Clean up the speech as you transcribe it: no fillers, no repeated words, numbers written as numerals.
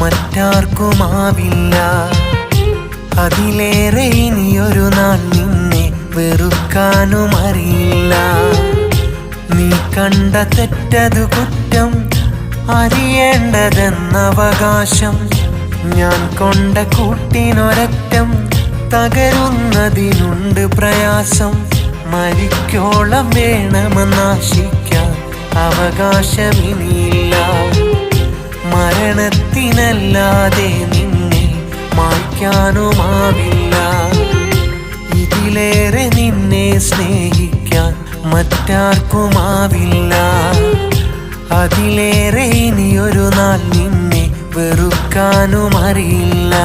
മറ്റാർക്കുമാവില്ല. അതിലേറെ ഇനിയൊരു നാൾ നിന്നെ വെറുക്കാനും അറിയില്ല. നീ കണ്ട തെറ്റതു കുറ്റം, അറിയേണ്ടതെന്നവകാശം. ഞാൻ കൊണ്ട കൂട്ടിനൊരറ്റം, തകരുന്നതിനുണ്ട് പ്രയാസം. മരിക്കോളം വേണമെന്നാശിക്കാൻ അവകാശമിനിയില്ല. മരണത്തിനല്ലാതെ നിന്നെ മായ്ക്കാനുമാവില്ല. ഇതിലേറെ നിന്നെ സ്നേഹിക്കാൻ മറ്റാർക്കുമാവില്ല. അതിലേറെ ഇനിയൊരു നാൾ നിന്നെ വെറുക്കാനും അറിയില്ല.